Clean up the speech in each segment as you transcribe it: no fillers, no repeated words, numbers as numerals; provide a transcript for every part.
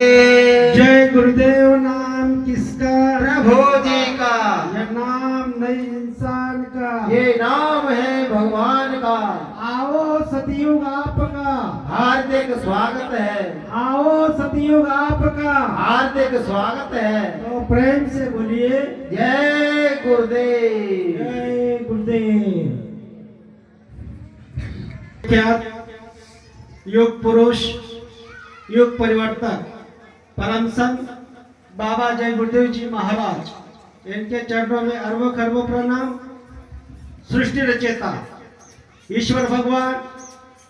जय गुरुदेव। नाम किसका? प्रभु जी का। यह नाम नहीं इंसान का, ये नाम है भगवान का। आओ सतयुग आपका, हार्दिक स्वागत है। आओ सतयुग आपका, हार्दिक स्वागत है। तो प्रेम से बोलिए जय गुरुदेव। जय गुरुदेव। क्या युग पुरुष, युग परिवर्तक, परम संत बाबा जय गुरुदेव जी महाराज, इनके चरणों में अरबों खरबों प्रणाम। सृष्टि रचेता ईश्वर भगवान,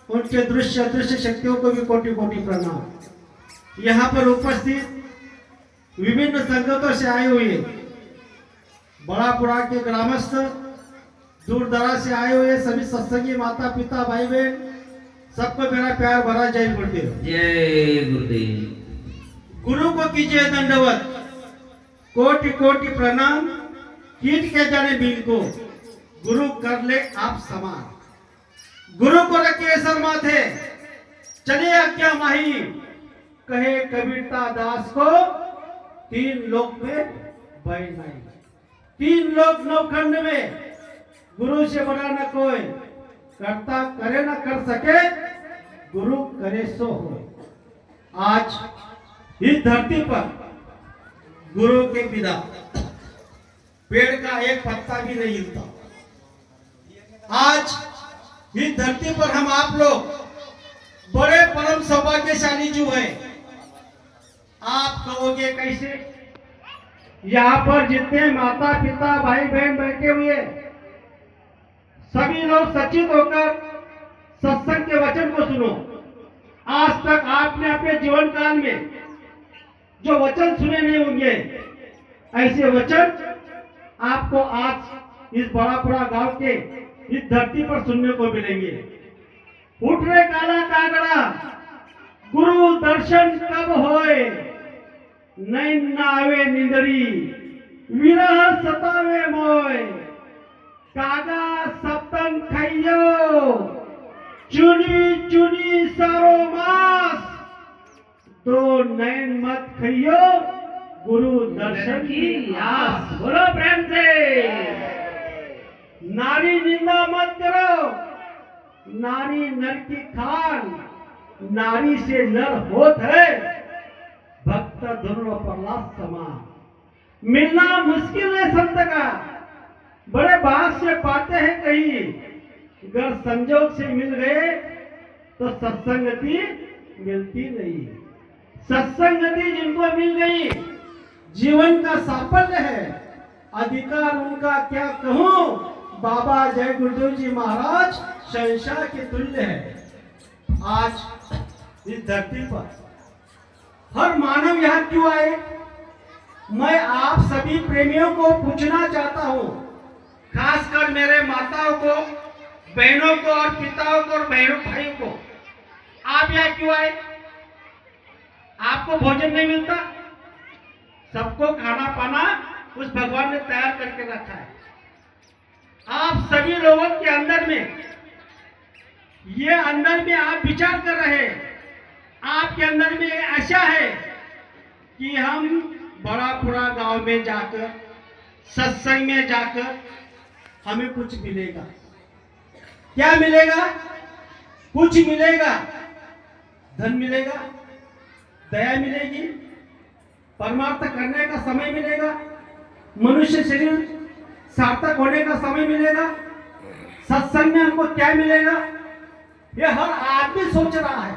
उनके दृश्य अदृश्य शक्तियों को भी कोटि कोटि प्रणाम। यहाँ पर उपस्थित विभिन्न संगतों से आए हुए बड़ापुरा के ग्रामस्थ, दूर दराज से आए हुए सभी सत्संगी माता पिता भाई बहन, सबको मेरा प्यार भरा जय गुरुदेव। जय गुरुदेव। गुरु को कीजिए दंडवत, कोटि कोटि प्रणाम। कीट के जाने बिन को, गुरु कर ले आप समान। गुरु को रखिए सर माथे, चलिए आज्ञा माही। कहे कबीरता दास को, तीन लोक में भय नहीं। तीन लोक नवखंड में गुरु से बड़ा न कोई, करता करे न कर सके, गुरु करे सो हो। आज इस धरती पर गुरु के बिना पेड़ का एक पत्ता भी नहीं हिलता। आज इस धरती पर हम आप लोग बड़े परम सौभाग्यशाली जो है। आप कहोगे कैसे? यहाँ पर जितने माता पिता भाई बहन बैठे हुए सभी लोग सचेत होकर सत्संग के वचन को सुनो। आज तक आपने अपने जीवन काल में जो वचन सुने नहीं होंगे, ऐसे वचन आपको आज इस बड़ापुरा गांव के इस धरती पर सुनने को मिलेंगे। उठ रे काला कागड़ा, गुरु दर्शन कब होए, नैन न आवे निंदरी, विरह सतावे मोय। कागा सप्तन खइयो, चुनी चुनी सारो मास, तो नैन मत खइयो, गुरु दर्शन की आस। बोलो प्रेम से। नारी निंदा मत करो, नारी नर की खान, नारी से नर होत है, भक्त दोनों प्रहलाद समान। मिलना मुश्किल है संत का, बड़े बात से पाते हैं कहीं, अगर संजोग से मिल गए तो सत्संगति मिलती नहीं। सत्संगति जिनको मिल गई, जीवन का साफल्य है। अधिकार उनका क्या कहूं, बाबा जय गुरुदेव जी महाराज शहंशाह के तुल्य है। आज इस धरती पर हर मानव यहाँ क्यों आए? मैं आप सभी प्रेमियों को पूछना चाहता हूँ, खासकर मेरे माताओं को, बहनों को और पिताओं को और बहनों भाइयों को, आप यहाँ क्यों आए? आपको भोजन नहीं मिलता? सबको खाना पाना उस भगवान ने तैयार करके रखा है। आप सभी लोगों के अंदर में, ये अंदर में आप विचार कर रहे हैं, आपके अंदर में आशा है कि हम बड़ापुरा गांव में जाकर, सत्संग में जाकर हमें कुछ मिलेगा। क्या मिलेगा? कुछ मिलेगा। धन मिलेगा, दया मिलेगी, परमार्थ करने का समय मिलेगा, मनुष्य शरीर सार्थक होने का समय मिलेगा। सत्संग में हमको क्या मिलेगा? ये हर आदमी सोच रहा है,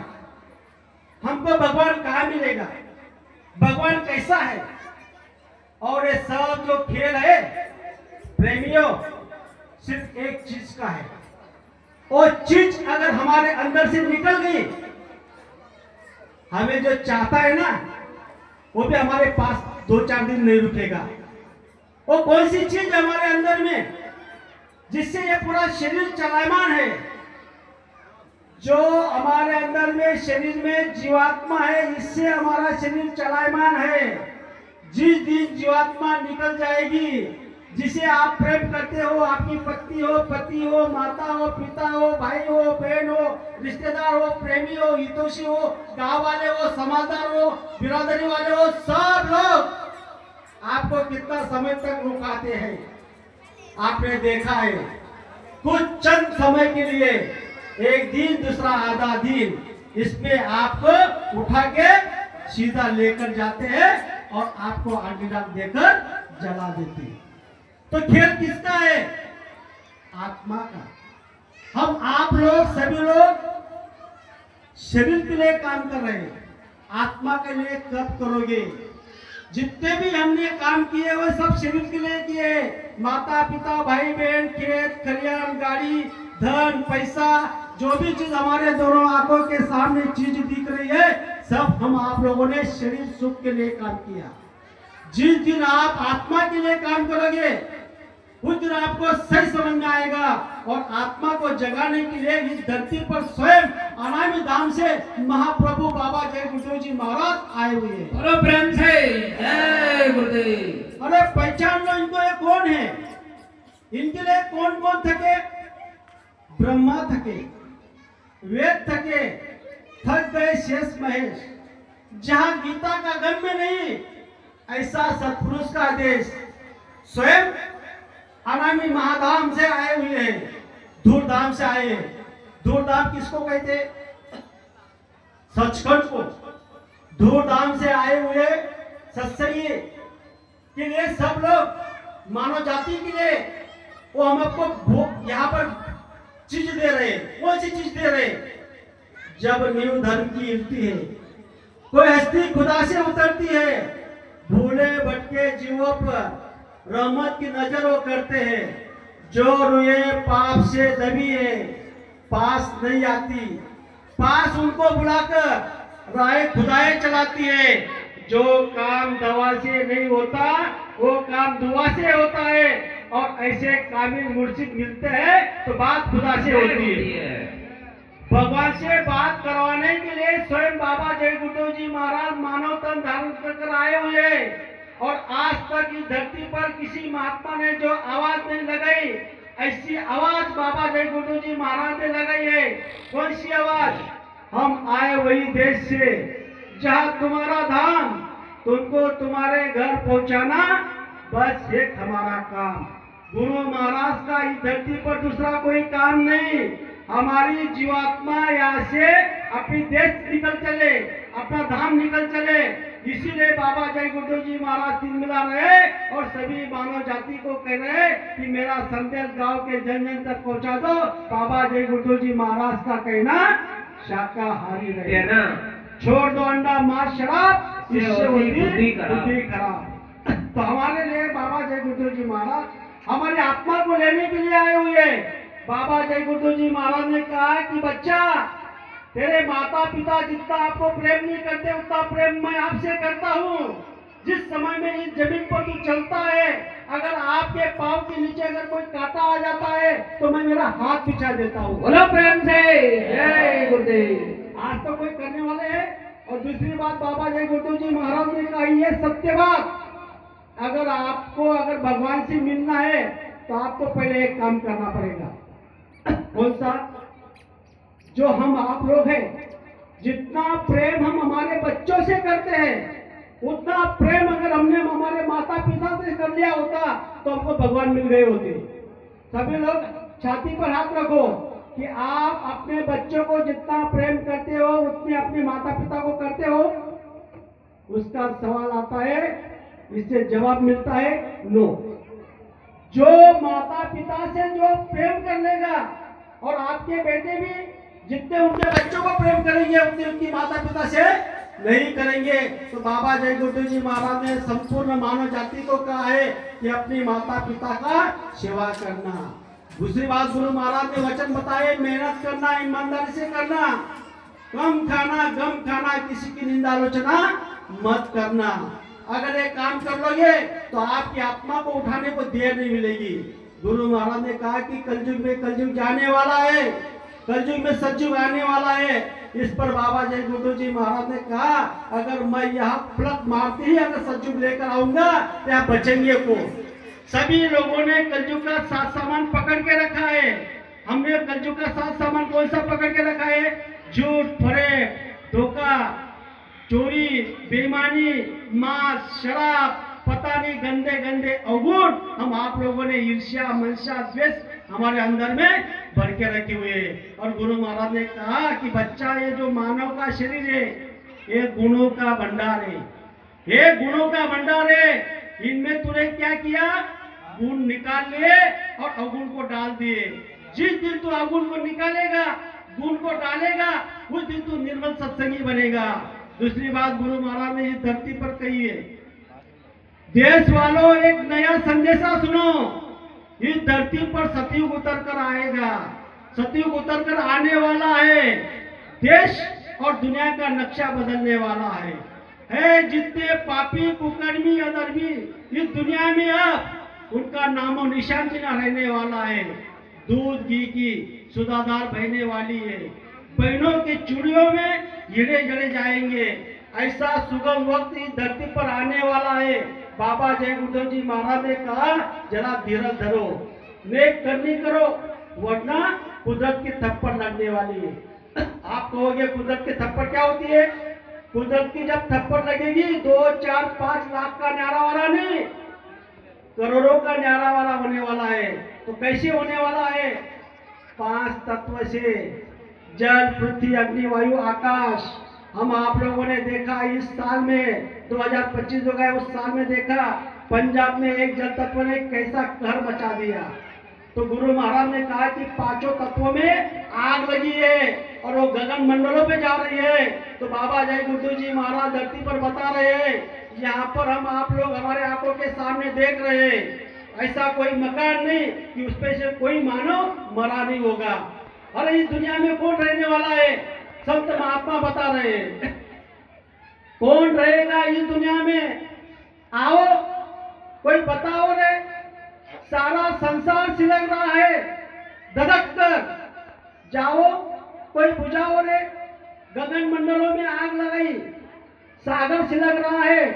हमको भगवान कहाँ मिलेगा, भगवान कैसा है। और ये सब जो खेल है प्रेमियों, सिर्फ एक चीज का है। वो चीज अगर हमारे अंदर से निकल गई, हमें जो चाहता है ना, वो भी हमारे पास 2-4 दिन नहीं रुकेगा। वो कौन सी चीज हमारे अंदर में, जिससे ये पूरा शरीर चलायमान है? जो हमारे अंदर में शरीर में जीवात्मा है, इससे हमारा शरीर चलायमान है। जिस दिन जीवात्मा निकल जाएगी, जिसे आप प्रेम करते हो, आपकी पत्नी हो, पति हो, माता हो, पिता हो, भाई हो, बहन हो, रिश्तेदार हो, प्रेमी हो, हितोषी हो, गांव वाले हो, समाजदार हो, बिरादरी वाले हो, सब लोग आपको कितना समय तक रुकाते हैं। आपने देखा है कुछ चंद समय के लिए, एक दिन दूसरा आधा दिन, इसमें आपको उठा के सीधा लेकर जाते हैं और आपको आंटीडाक देकर जला देते हैं। तो खेल किसका है? आत्मा का। हम आप लोग सभी लोग शरीर के लिए काम कर रहे हैं, आत्मा के लिए कब करोगे? जितने भी हमने काम किए वो सब शरीर के लिए किए। माता पिता, भाई बहन, खेत खलियान, गाड़ी, धन, पैसा, जो भी चीज हमारे दोनों आंखों के सामने चीज दिख रही है, सब हम आप लोगों ने शरीर सुख के लिए काम किया। जिस दिन आप आत्मा के लिए काम करोगे उस दिन आपको सही समझ में आएगा और आत्मा को जगाने के लिए इस धरती पर स्वयं अनामी धाम से महाप्रभु बाबा जय गुरुदेव जी महाराज आए हुए हैं। बोलो प्रेम से जय गुरुदेव। अरे पहचान लो इनको, ये कौन है? इनके लिए कौन कौन थके? ब्रह्मा थके, वेद थके, थक गए शेष महेश। जहां गीता का गम्य नहीं, ऐसा सत्पुरुष का आदेश स्वयं अनामी महाधाम से आए हुए हैं, धूरधाम से आए हैं। धूरधाम किसको कहते? सचखंड को। धूरधाम से आए हुए सत्संगी के लिए सब लोग मानव जाति के लिए वो हम आपको यहाँ पर चीज दे रहे हैं। कौन सी चीज दे रहे हैं? जब न्यू धर्म की हिलती है, कोई हस्ती खुदा से उतरती है, भूले भटके जीवों पर रहमत की नजर वो करते हैं। जो रुए पाप से दबी है, पास नहीं आती, पास उनको बुलाकर राह खुदाई चलाती है। जो काम दवा से नहीं होता वो काम दुआ से होता है, और ऐसे कामिल मुर्शिद मिलते हैं तो बात खुदा से होती है। भगवान से बात करवाने के लिए स्वयं बाबा जय गुरुदेव जी महाराज मानव तन धारण कर आए हुए, और आज तक इस धरती पर किसी महात्मा ने जो आवाज नहीं लगाई, ऐसी आवाज बाबा जय गुरुदेव जी महाराज ने लगाई है। कौन सी आवाज? हम आए वही देश से जहां तुम्हारा धाम, तुमको तुम्हारे घर पहुंचाना बस एक हमारा काम। गुरु महाराज का इस धरती पर दूसरा कोई काम नहीं। हमारी जीवात्मा यहाँ से अपनी देश निकल चले, अपना धाम निकल चले। इसीलिए बाबा जय गुरुदेव जी महाराज तीन मिला रहे और सभी मानव जाति को कह रहे कि मेरा संदेश गांव के जन जन तक पहुंचा दो। बाबा जय गुरुदेव जी महाराज का कहना शाकाहारी रहे ना, छोड़ दो अंडा मांस शराब, इससे होती बुद्धि बुद्धि खराब। तो हमारे लिए बाबा जय गुरुदेव जी महाराज हमारी आत्मा को लेने के लिए आए हुए। बाबा जय गुरुदेव जी महाराज ने कहा कि बच्चा, तेरे माता पिता जितना आपको प्रेम नहीं करते उतना प्रेम मैं आपसे करता हूँ। जिस समय में इस जमीन पर तू चलता है, अगर आपके पांव के नीचे अगर कोई कांटा आ जाता है तो मैं मेरा हाथ बिछा देता हूँ। बोलो प्रेम से जय गुरुदेव। आज तो कोई करने वाले हैं। और दूसरी बात बाबा जय गुरुदेव जी महाराज ने कही है सत्य बात, अगर आपको अगर भगवान से मिलना है तो आपको पहले एक काम करना पड़ेगा। कौन सा? जो हम आप लोग हैं, जितना प्रेम हम हमारे बच्चों से करते हैं उतना प्रेम अगर हमने हमारे माता पिता से कर लिया होता तो हमको भगवान मिल गए होते। सभी लोग छाती पर हाथ रखो कि आप अपने बच्चों को जितना प्रेम करते हो उतने अपने माता पिता को करते हो। उसका सवाल आता है, इससे जवाब मिलता है नो। जो माता पिता से जो प्रेम कर लेगा, और आपके बेटे भी जितने उनके बच्चों को प्रेम करेंगे उतने उनकी माता पिता से नहीं करेंगे। तो बाबा जय गुरुदेव जी महाराज ने संपूर्ण मानव जाति को कहा है कि अपनी माता पिता का सेवा करना। दूसरी बात गुरु महाराज ने वचन बताए, मेहनत करना, ईमानदारी से करना, कम खाना, गम खाना, किसी की निंदा आलोचना मत करना। अगर ये काम कर लोगे तो आपकी आत्मा को उठाने को देर नहीं मिलेगी। गुरु महाराज ने कहा कि कलयुग में कलयुग जाने वाला है, कलयुग में सतयुग आने वाला है। इस पर बाबा जय गुरुदेव जी महाराज ने कहा, अगर मैं यहाँ फ्लक मारते ही अगर सतयुग लेकर आऊंगा तो यहाँ बचेंगे को। सभी लोगों ने कलयुग का सात सामान पकड़ के रखा है। हमने कलयुग का सात सामान कौन सा पकड़ के रखा है? झूठ, फरेब, धोखा, चोरी, बेईमानी, मांस, शराब, पता नहीं गंदे गंदे अवगुण हम आप लोगों ने ईर्ष्या, मनसा, द्वेष हमारे अंदर में भर के रखे हुए हैं। और गुरु महाराज ने कहा कि बच्चा, ये जो मानव का शरीर है ये गुणों का भंडार है, ये गुणों का भंडार है। इनमें तूने क्या किया? गुण निकाल लिए और अवगुण को डाल दिए। जिस दिन तू अवगुण को निकालेगा, गुण को डालेगा, उस दिन तू निर्मल सत्संगी बनेगा। दूसरी बात गुरु महाराज ने इस धरती पर कही है, देश वालों एक नया संदेशा सुनो। इस धरती पर सतयुग उतर कर आएगा, सतयुग उतर कर आने वाला है। देश और दुनिया का नक्शा बदलने वाला है। जितने पापी, कुकर्मी, अधर्मी इस दुनिया में अब उनका नामो निशान भी ना रहने वाला है। दूध घी की सुधाधार बहने वाली है। बहनों की चूड़ियों में हीरे जड़े जाएंगे। ऐसा सुगम वक्त इस धरती पर आने वाला है। बाबा जय गुरुदेव जी महाराज ने कहा, जरा धीरज धरो, नेक करनी करो, वरना कुदरत की थप्पड़ लगने वाली है। आप कहोगे कुदरत की थप्पड़ क्या होती है? कुदरत की जब थप्पड़ लगेगी 2, 4, 5 लाख का न्यारा वाला नहीं, करोड़ों का न्यारा वाला होने वाला है। तो कैसे होने वाला है? 5 तत्व से, जल, पृथ्वी, अग्नि, वायु, आकाश। हम आप लोगों ने देखा इस साल में 2025 हो गया, उस साल में देखा पंजाब में एक जल तत्व ने कैसा कहर मचा दिया। तो गुरु महाराज ने कहा कि 5 तत्वों में आग लगी है और वो गगन मंडलों पे जा रही है। तो बाबा जय गुरुदेव जी महाराज धरती पर बता रहे हैं, यहाँ पर हम आप लोग हमारे आंखों के सामने देख रहे हैं। ऐसा कोई मकान नहीं कि उसपे से कोई मानव मरा नहीं होगा। और इस दुनिया में कौन रहने वाला है? संत महात्मा बता रहे हैं। कौन रहेगा इस दुनिया में? आओ कोई बताओ रे। सारा संसार सिलक रहा है, धधक कर जाओ, कोई बुझाओ रे। गगन मंडलों में आग लगाई, सागर सिलक रहा है,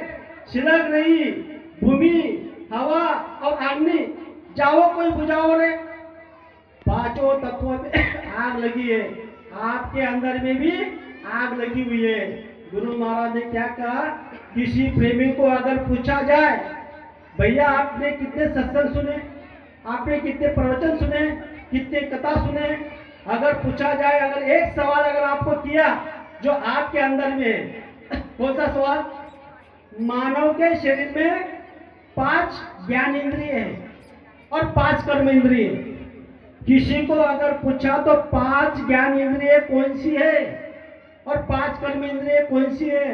सिलक रही भूमि, हवा और अग्नि, जाओ कोई बुझाओ रे। 5 तत्वों में आग लगी है, आपके अंदर में भी आग लगी हुई है। गुरु महाराज ने क्या कहा? किसी प्रेमी को अगर पूछा जाए, भैया आपने कितने सत्संग सुने, आपने कितने प्रवचन सुने, कितने कथा सुने, अगर पूछा जाए, अगर एक सवाल अगर आपको किया जो आपके अंदर में है, कौन सा सवाल? मानव के शरीर में 5 ज्ञान इंद्रिय है और 5 कर्म इंद्रिय। किसी को अगर पूछा तो 5 ज्ञान इंद्रिय कौन सी है और 5 कर्म इंद्रिय कौन सी है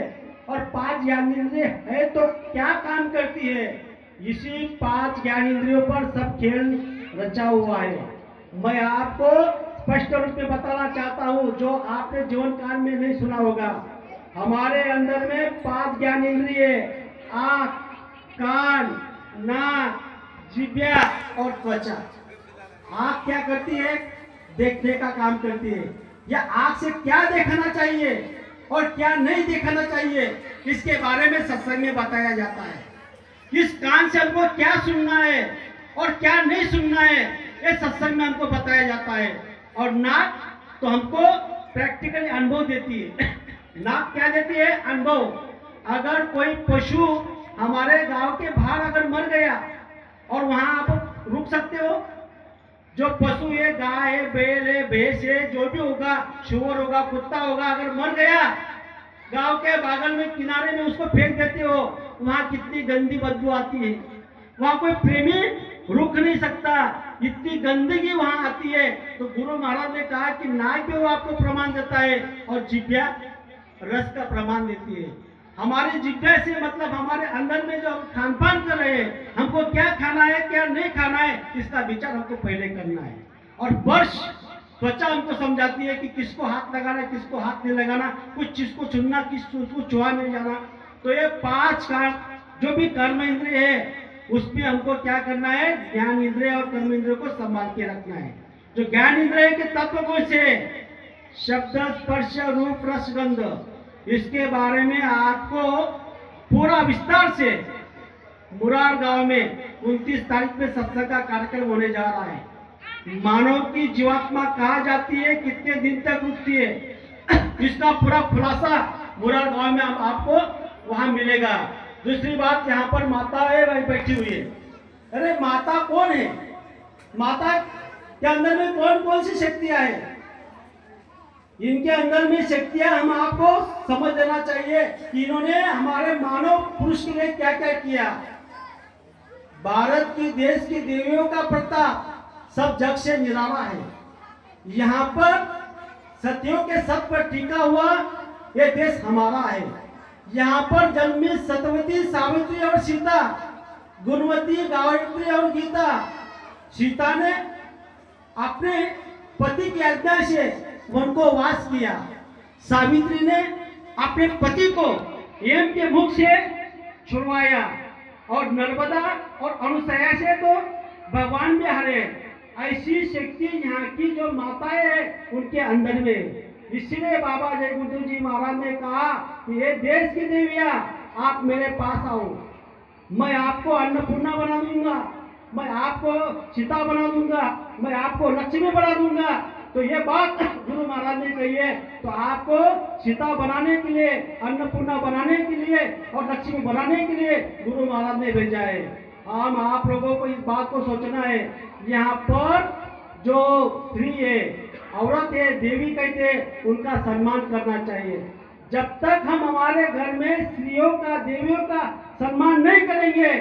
और 5 ज्ञान इंद्रिय है तो क्या काम करती है? इसी 5 ज्ञान इंद्रियों पर सब खेल रचा हुआ है। मैं आपको स्पष्ट रूप में बताना चाहता हूँ, जो आपने जीवन काल में नहीं सुना होगा। हमारे अंदर में 5 ज्ञान इंद्रिय, आँख, कान, नाक, जिह्वा और त्वचा। आँख क्या करती है? देखने का काम करती है। या आँख से क्या देखना चाहिए और क्या नहीं देखना चाहिए, इसके बारे में सत्संग में बताया जाता है। इस कान से हमको क्या सुनना है और क्या नहीं सुनना है, ये सत्संग में हमको बताया जाता है। और नाक तो हमको प्रैक्टिकली अनुभव देती है। नाक क्या देती है? अनुभव। अगर कोई पशु हमारे गांव के बाहर अगर मर गया और वहां आप रुक सकते हो? जो पशु है, गाय है, बैल है, भैंस है, जो भी होगा, शुअर होगा, कुत्ता होगा, अगर मर गया, गांव के बगल में किनारे में उसको फेंक देते हो, वहां कितनी गंदी बदबू आती है। वहां कोई प्रेमी रुक नहीं सकता, इतनी गंदगी वहां आती है। तो गुरु महाराज ने कहा कि नाक पे वो आपको प्रमाण देता है और जिह्वा रस का प्रमाण देती है। हमारी जिज्ञासा से मतलब हमारे अंदर में जो हम खान पान कर रहे हैं, हमको क्या खाना है क्या नहीं खाना है, इसका विचार हमको पहले करना है। और स्पर्श, त्वचा हमको समझाती है कि किसको हाथ लगाना है, किसको हाथ नहीं लगाना, कुछ चीज को चुनना, किस चीज को छुआ नहीं जाना। तो ये 5 का जो भी कर्म इंद्रिय है उसमें हमको क्या करना है? ज्ञान इंद्रिय और कर्म इंद्रिय को संभाल के रखना है। जो ज्ञान इंद्रिय के तत्व कौन से? शब्द, स्पर्श, रूप, रस, गंध। इसके बारे में आपको पूरा विस्तार से मुरार गांव में 29 तारीख में सत्संग का कार्यक्रम होने जा रहा है। मानव की जीवात्मा कहाँ जाती है, कितने दिन तक रुकती है, इसका पूरा खुलासा मुरार गांव में आपको वहां मिलेगा। दूसरी बात, यहाँ पर माता है वही बैठी हुई है। अरे माता कौन है? माता के अंदर में कौन कौन सी शक्तियां हैं? इनके अंदर में शक्तियां हम आपको समझ लेना चाहिए कि इन्होंने हमारे मानव पुरुष के लिए क्या क्या किया। भारत की देश की देवियों का प्रताप सब जग से निराला है। यहाँ पर सतियों के सत पर टिका हुआ ये देश हमारा है। यहाँ पर जन्मी सत्यवती, सावित्री और सीता, गुणवती, गायत्री और गीता। सीता ने अपने पति की आज्ञा से वन को वास किया। सावित्री ने अपने पति को यम के मुख से छुड़वाया और नर्मदा और अनुसया से तो भगवान भी हरे। ऐसी शक्ति यहाँ की जो माताएं हैं उनके अंदर में। इसलिए बाबा जय गुरु जी महाराज ने कहा कि ये देश की देवियां आप मेरे पास आओ, मैं आपको अन्नपूर्णा बना दूंगा, मैं आपको सीता बना दूंगा, मैं आपको लक्ष्मी बना दूंगा। तो ये बात गुरु महाराज ने कही है। तो आपको सीता बनाने के लिए, अन्नपूर्णा बनाने के लिए और लक्ष्मी बनाने के लिए गुरु महाराज ने भेजा है। हम आप लोगों को इस बात को सोचना है। यहाँ पर जो स्त्री है, औरत है, देवी कहते हैं, उनका सम्मान करना चाहिए। जब तक हम हमारे घर में स्त्रियों का, देवियों का सम्मान नहीं करेंगे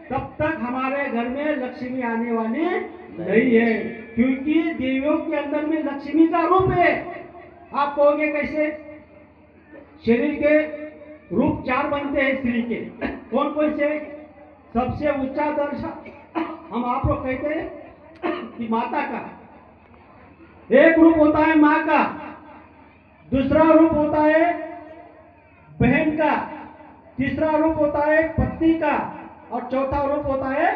तब तक हमारे घर में लक्ष्मी आने वाली नहीं है। क्योंकि देवियों के अंदर में लक्ष्मी का रूप है। आप कहोगे कैसे? शरीर के रूप 4 बनते हैं स्त्री के। कौन कौन से? सबसे ऊंचा दर्जा हम आप लोग कहते हैं कि माता का एक रूप होता है, माँ का। दूसरा रूप होता है बहन का। तीसरा रूप होता है पत्नी का और चौथा रूप होता है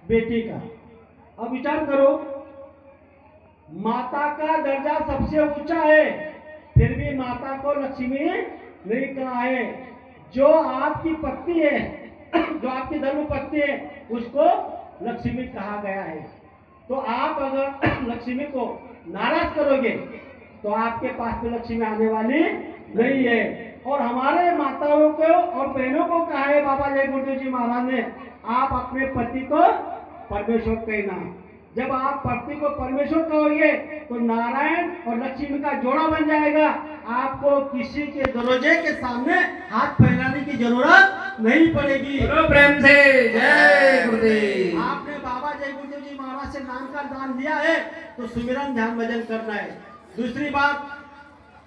बेटी का। अब विचार करो, माता का दर्जा सबसे ऊंचा है, फिर भी माता को लक्ष्मी नहीं कहा है। जो आपकी पत्नी है, जो आपकी धर्म पत्नी है, उसको लक्ष्मी कहा गया है। तो आप अगर लक्ष्मी को नाराज करोगे तो आपके पास में लक्ष्मी आने वाली नहीं है। और हमारे माताओं को और बहनों को कहा है बाबा जय गुरुदेव जी महाराज ने, आप अपने पति को परमेश्वर कहना। जब आप पति को परमेश्वर कहोगे तो नारायण और लक्ष्मी का जोड़ा बन जाएगा। आपको किसी के दरोजे के सामने हाथ फैलाने की जरूरत नहीं पड़ेगी। प्रेम से जय गुरुदेव। आपने बाबा जय गुरुदेव जी महाराज से नाम का दान दिया है तो सुमिरन ध्यान भजन करना है। दूसरी बात,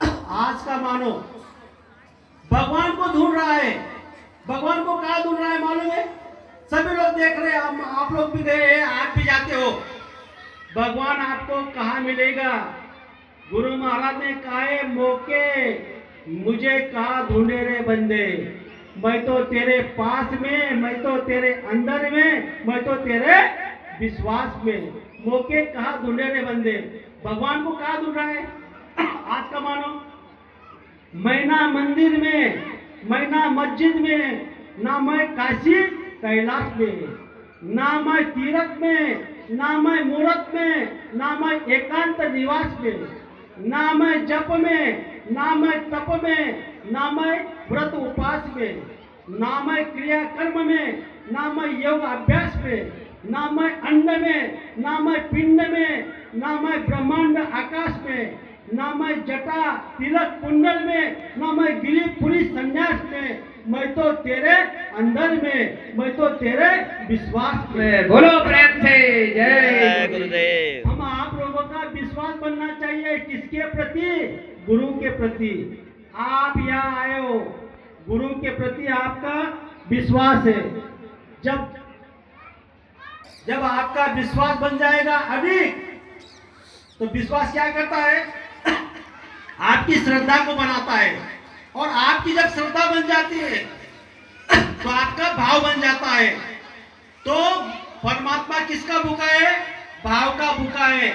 आज का मानो भगवान को ढूंढ रहा है। भगवान को कहाँ ढूंढ रहा है मालूम है? सभी लोग देख रहे हैं, आप लोग भी गए हैं, आप भी जाते हो। भगवान आपको कहाँ मिलेगा? गुरु महाराज ने कहा है, मौके मुझे कहाँ ढूंढे रे बंदे, मैं तो तेरे पास में, मैं तो तेरे अंदर में, मैं तो तेरे विश्वास में। मौके कहाँ ढूंढे रे बंदे? भगवान को कहाँ ढूंढ रहा है? आज का मानो मैं ना मंदिर में, मैं ना मस्जिद में, ना मैं काशी कैलाश में, ना मैं तीर्थ में, ना मैं मूर्त में, ना मैं एकांत निवास में, ना मैं जप में, ना मैं तप में, ना मैं व्रत उपास में, ना मैं क्रिया कर्म में, ना मैं योग अभ्यास में, ना मैं अन्न में, ना मैं पिंड में, ना मैं ब्रह्मांड आकाश में, ना मैं जटा तिलक कुंडल में, ना मैं गिरी पुरी संन्यास में। मैं तो तेरे अंदर में, मैं तो तेरे विश्वास में। बोलो प्रेम से जय गुरुदेव। हम आप लोगों का विश्वास बनना चाहिए। किसके प्रति? गुरु के प्रति। आप यहाँ आए हो, गुरु के प्रति आपका विश्वास है। जब आपका विश्वास बन जाएगा अधिक, तो विश्वास क्या करता है? आपकी श्रद्धा को बनाता है। और आपकी जब श्रद्धा बन जाती है तो आपका भाव बन जाता है। तो परमात्मा किसका भूखा है? भाव का भूखा है।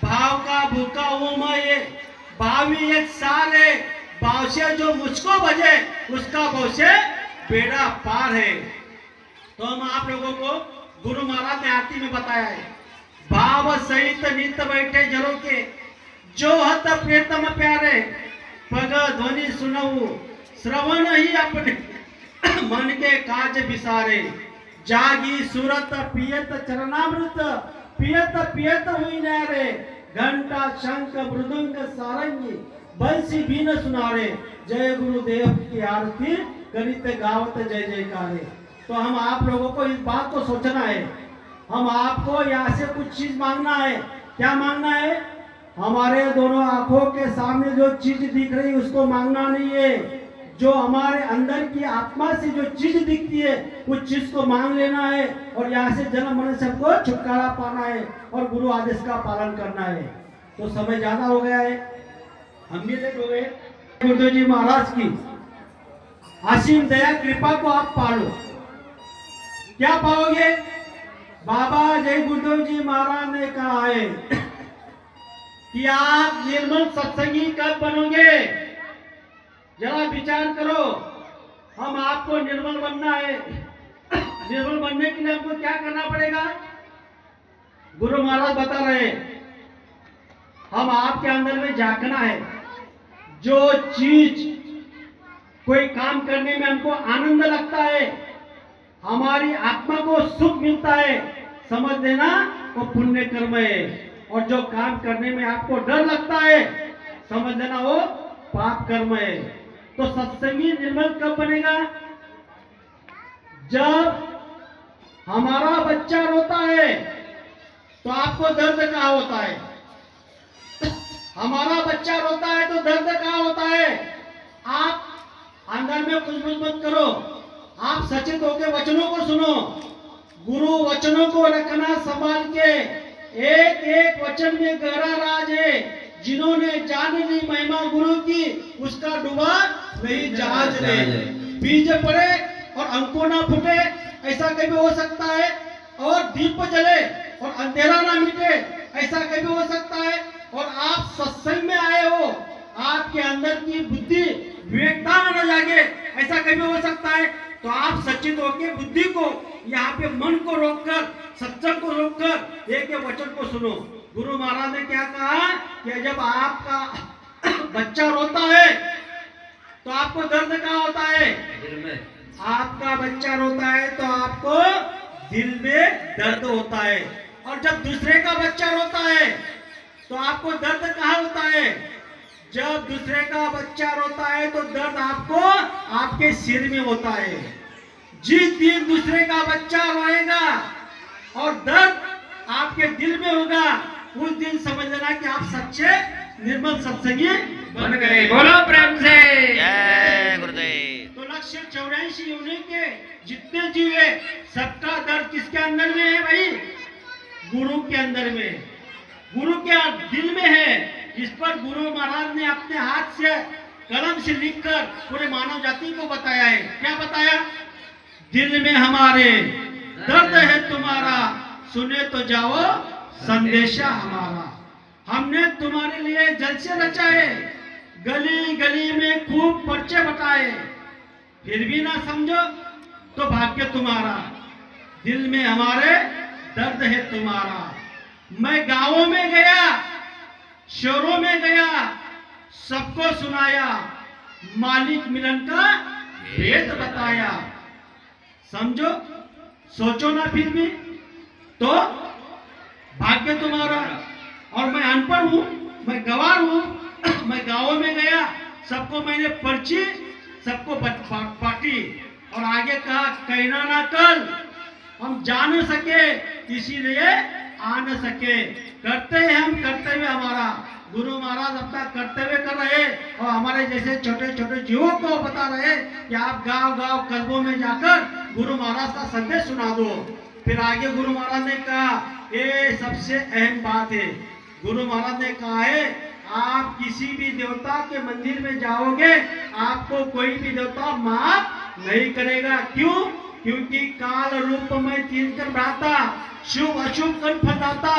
भाव का भूखा हूं मैं, ये भाव ही एक सार है। भाव से जो मुझको बजे उसका भाव से बेड़ा पार है। तो हम आप लोगों को गुरु महाराज ने आरती में बताया है, भाव सहित नित बैठे जरो के, जो हत प्रियतम प्यारे, पग ध्वनि सुनऊ, श्रवण ही अपने मन के काज विसारे, जागी सूरत पियत चरणामृत, पियत पियत हुई नारे, घंटा शंख मृदंग सारंगी, बंसी बीन सुनारे, जय गुरुदेव की आरती करित गावत जय जयकारे। तो हम आप लोगों को इस बात को सोचना है, हम आपको यहाँ से कुछ चीज मांगना है। क्या मांगना है? हमारे दोनों आंखों के सामने जो चीज दिख रही है उसको मांगना नहीं है, जो हमारे अंदर की आत्मा से जो चीज दिखती है उस चीज को मांग लेना है और यहाँ से जन्म मरण सबको छुटकारा पाना है और गुरु आदेश का पालन करना है। तो समय ज्यादा हो गया है, हम भी लेट हो गए। गुरुदेव जी महाराज की असीम दया कृपा को आप पालो। क्या पाओगे? बाबा जय गुरुदेव जी महाराज ने कहा है कि आप निर्मल सत्संगी कब बनोगे? जरा विचार करो। हम आपको निर्मल बनना है, निर्मल बनने के लिए हमको क्या करना पड़ेगा? गुरु महाराज बता रहे हैं, हम आपके अंदर में झांकना है। जो चीज कोई काम करने में हमको आनंद लगता है, हमारी आत्मा को सुख मिलता है, समझ लेना वो पुण्य कर्म है। और जो काम करने में आपको डर लगता है, समझ लेना वो पाप कर्म है। तो सत्संगी निर्मल कब बनेगा? जब हमारा बच्चा रोता है तो आपको दर्द कहाँ होता है? हमारा बच्चा रोता है तो दर्द कहाँ होता है? आप अंदर में कुछ मत करो, आप सचेत होकर वचनों को सुनो, गुरु वचनों को रखना संभाल के। एक एक वचन में गहरा राज है। जिन्होंने जान ली महिमा गुरु की, उसका डूबा नहीं जहाज रे। बीज पड़े और अंकुर ना फूटे, ऐसा कभी हो सकता है। और दीप जले और अंधेरा ना मिटे, ऐसा कभी हो सकता है। और आप सत्संग में आए हो, आपके अंदर की बुद्धि विवेकता न जागे, ऐसा कभी हो सकता है। तो आप सचेत होकर बुद्धि को, यहाँ पे मन को रोककर, सत्संग को रोककर एक एक वचन को सुनो। गुरु महाराज ने क्या कहा कि जब आपका बच्चा रोता है तो आपको दर्द कहाँ होता है? दिल में। आपका बच्चा रोता है तो आपको दिल में दर्द होता है। और जब दूसरे का बच्चा रोता है तो आपको दर्द कहाँ होता है? जब दूसरे का बच्चा रोता है तो दर्द आपको आपके सिर में होता है। जिस दिन दूसरे का बच्चा रोएगा और दर्द आपके दिल में होगा, उस दिन समझ लेना कि आप सच्चे निर्मल सत्संगी बन गए। बोलो प्रेम से जय गुरुदेव। तो लक्ष्य 84 योनि के जितने जीव है, सबका दर्द किसके अंदर में है भाई? गुरु के अंदर में, गुरु के दिल में है। इस पर गुरु महाराज ने अपने हाथ से कलम से लिखकर पूरे मानव जाति को बताया है। क्या बताया? दिल में हमारे दर्द है तुम्हारा, सुने तो जाओ संदेशा हमारा। हमने तुम्हारे लिए जलसे रचाए, गली गली में खूब पर्चे बटाए, फिर भी ना समझो तो भाग्य तुम्हारा। दिल में हमारे दर्द है तुम्हारा। मैं गांवों में गया, शहरों में गया, सबको सुनाया, मालिक मिलन का भेद बताया। समझो, सोचो ना फिर भी तो भाग्य तुम्हारा। और मैं अनपढ़ हूं, मैं गवार हूं, मैं गांवों में गया, सबको मैंने पर्ची सबको बांटी और आगे कहा कहना ना कल हम जा न सके, इसीलिए आ न सके। करते हैं हम, कर्तव्य हमारा। गुरु महाराज अपना कर्तव्य कर रहे और हमारे जैसे छोटे छोटे जीवों को बता रहे कि आप गांव गांव कस्बों में जाकर गुरु महाराज का संदेश सुना दो। फिर आगे गुरु महाराज ने कहा, ये सबसे अहम बात है। गुरु महाराज ने कहा है, आप किसी भी देवता के मंदिर में जाओगे, आपको कोई भी देवता माफ नहीं करेगा। क्यों? क्योंकि काल रूप में तीन कर भ्राता, शुभ अशुभ कर्म फलदाता,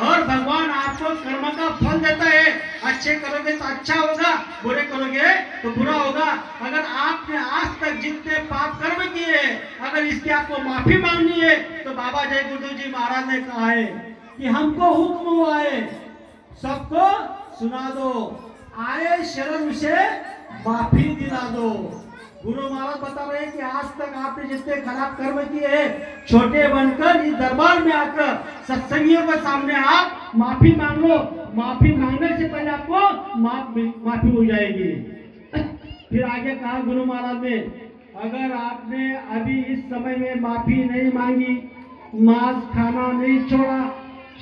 और भगवान आपको कर्म का फल देता है। अच्छे करोगे तो अच्छा होगा, बुरे करोगे तो बुरा होगा। अगर आपने आज तक जितने पाप कर्म किए, अगर इसकी आपको माफी मांगनी है तो बाबा जय गुरुदेव जी महाराज ने कहा है कि हमको हुक्म हुआ है सबको सुना दो, आए शरण उसे माफी दिला दो। गुरु महाराज बता रहे हैं कि आज तक आपने जितने खराब कर्म किए हैं, छोटे बनकर इस दरबार में आकर सत्संगियों के सामने आप माफी मांग लो। माफी मांगने से पहले आपको माफी हो जाएगी। फिर आगे कहा गुरु महाराज ने, अगर आपने अभी इस समय में माफी नहीं मांगी, मांस खाना नहीं छोड़ा,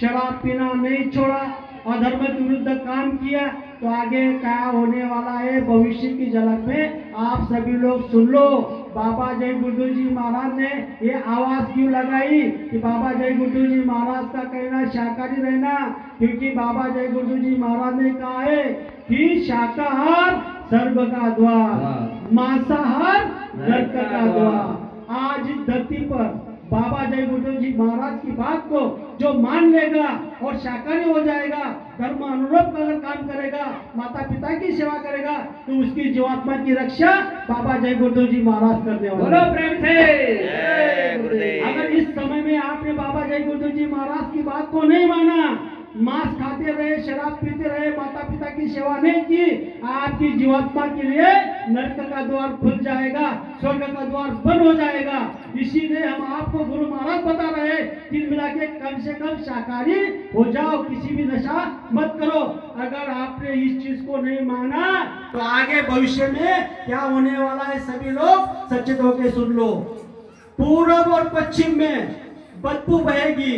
शराब पीना नहीं छोड़ा, अधर्म के विरुद्ध काम किया, तो आगे क्या होने वाला है भविष्य की झलक में आप सभी लोग सुन लो। बाबा जय गुरुदेव जी महाराज ने ये आवाज क्यों लगाई कि बाबा जय गुरुदेव जी महाराज का कहना शाकाहारी रहना, क्योंकि बाबा जय गुरुदेव जी महाराज ने कहा है कि शाकाहार स्वर्ग का द्वार, मांसाहार नरक का द्वार। आज इस धरती पर बाबा जय गुरुदेव जी महाराज की बात को जो मान लेगा और शाकाहारी हो जाएगा, धर्म अनुरूप अगर काम करेगा, माता पिता की सेवा करेगा, तो उसकी जीवात्मा की रक्षा बाबा जय गुरुदेव जी महाराज करने वाले। बोलो प्रेम से जय गुरुदेव। अगर इस समय में आपने बाबा जय गुरुदेव जी महाराज की बात को नहीं माना, मांस खाते रहे, शराब पीते रहे, माता पिता की सेवा नहीं की, आपकी जीवात्मा के लिए नरक का द्वार खुल जाएगा, स्वर्ग का द्वार बंद हो जाएगा। इसीलिए हम आपको गुरु महाराज बता रहे हैं कि मिला के कम से कम शाकाहारी हो जाओ, किसी भी नशा मत करो। अगर आपने इस चीज को नहीं माना तो आगे भविष्य में क्या होने वाला है सभी लोग सचेत होकर सुन लो। पूर्व और पश्चिम में बदबू बहेगी,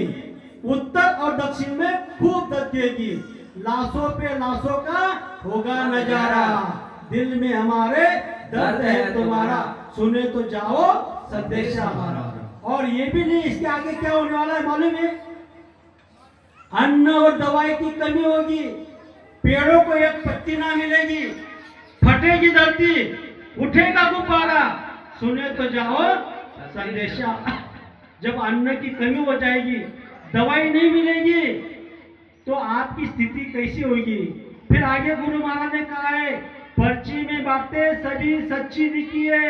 उत्तर और दक्षिण में खूब दबकेगी, लाशों पे लाशों का होगा नजारा, दिल में हमारे दर्द है तुम्हारा, सुने तो जाओ संदेशा हमारा। और ये भी नहीं, इसके आगे क्या होने वाला है मालूम है? अन्न और दवाई की कमी होगी, पेड़ों को एक पत्ती ना मिलेगी, फटेगी धरती, उठेगा गुब्बारा, सुने तो जाओ संदेशा। जब अन्न की कमी हो जाएगी, दवाई नहीं मिलेगी, तो आपकी स्थिति कैसी होगी? फिर आगे गुरु महाराज ने कहा है, पर्ची में बातें सभी सच्ची दिखी है,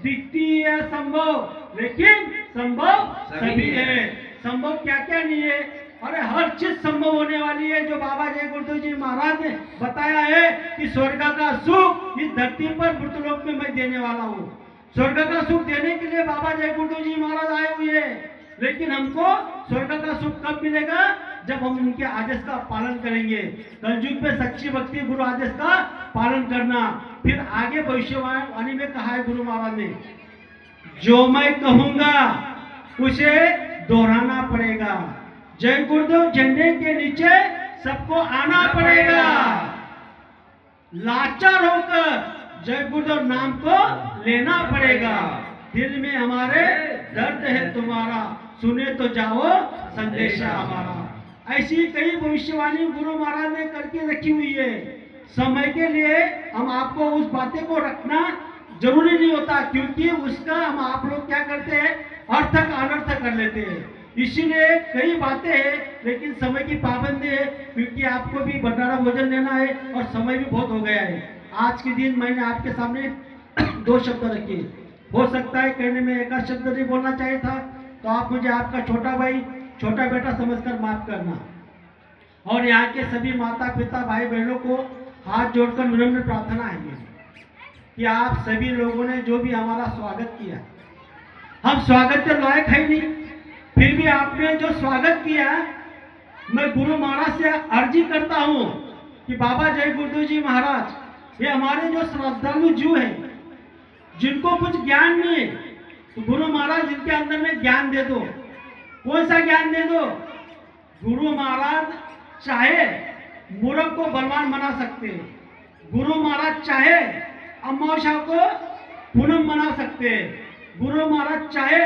दिखती है संभव लेकिन संभव सभी है। संभव क्या क्या नहीं है? अरे हर चीज संभव होने वाली है। जो बाबा जय गुरुदेव जी महाराज ने बताया है कि स्वर्ग का सुख इस धरती पर मृतलोक में मैं देने वाला हूँ। स्वर्ग का सुख देने के लिए बाबा जय गुरुदेव जी महाराज आए हुए हैं, लेकिन हमको स्वर्ग का सुख कब मिलेगा? जब हम उनके आदेश का पालन करेंगे। कलयुग में सच्ची भक्ति गुरु आदेश का पालन करना। फिर आगे भविष्यवाणी में कहा है गुरु महाराज ने, जो मैं कहूंगा उसे दोहराना पड़ेगा। जय गुरुदेव झंडे के नीचे सबको आना पड़ेगा। लाचार होकर जय गुरुदेव नाम को लेना पड़ेगा। दिल में हमारे दर्द है तुम्हारा, सुने तो जाओ संदेशा हमारा। ऐसी कई भविष्यवाणी गुरु महाराज ने करके रखी हुई है। समय के लिए हम आपको उस बातें को रखना जरूरी नहीं होता, क्योंकि उसका हम आप लोग क्या करते हैं, अर्थ का अनर्थ कर लेते हैं। इसीलिए कई बातें हैं, लेकिन समय की पाबंदी है, क्योंकि आपको भी भंडारा भोजन लेना है और समय भी बहुत हो गया है। आज के दिन मैंने आपके सामने 2 शब्द रखे। हो सकता है कहने में एक शब्द नहीं बोलना चाहिए था, तो आप मुझे आपका छोटा भाई छोटा बेटा समझकर माफ करना। और यहाँ के सभी माता पिता भाई बहनों को हाथ जोड़कर विनम्र प्रार्थना है कि आप सभी लोगों ने जो भी हमारा स्वागत किया, हम स्वागत के लायक है नहीं, फिर भी आपने जो स्वागत किया, मैं गुरु महाराज से अर्जी करता हूँ कि बाबा जय गुरुदेव जी महाराज, ये हमारे जो श्रद्धालु जीव हैं, जिनको कुछ ज्ञान नहीं है, तो गुरु महाराज इनके अंदर में ज्ञान दे दो। कौन सा ज्ञान दे दो? गुरु महाराज चाहे मूर्ख को बलवान बना सकते हैं, गुरु महाराज चाहे अमावस्या को पूनम बना सकते हैं, गुरु महाराज चाहे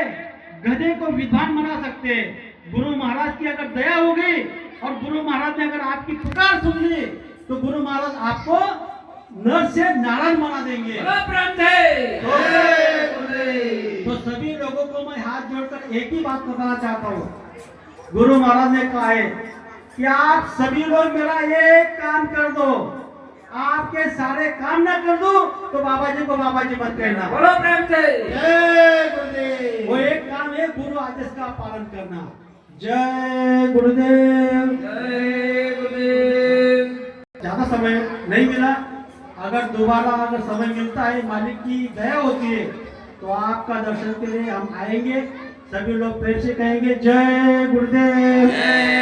गधे को विद्वान बना सकते हैं। गुरु महाराज की अगर दया हो गई और गुरु महाराज ने अगर आपकी पुकार सुन ली, तो गुरु महाराज आपको नर से नारायण बना देंगे। तो सभी लोगों को मैं हाथ जोड़कर एक ही बात बताना चाहता हूँ। गुरु महाराज ने कहा है कि आप सभी लोग मेरा एक काम कर दो, आपके सारे काम ना कर दो तो बाबा जी को बाबा जी मत कहना। बोलो प्रेम से जय गुरुदेव। करना। जय गुरुदेव। जय गुरुदेव। ज्यादा समय नहीं मिला, अगर दोबारा अगर समय मिलता है, मालिक की दया होती है, तो आपका दर्शन के लिए हम आएंगे। सभी लोग प्रेम से कहेंगे जय गुरुदेव। जय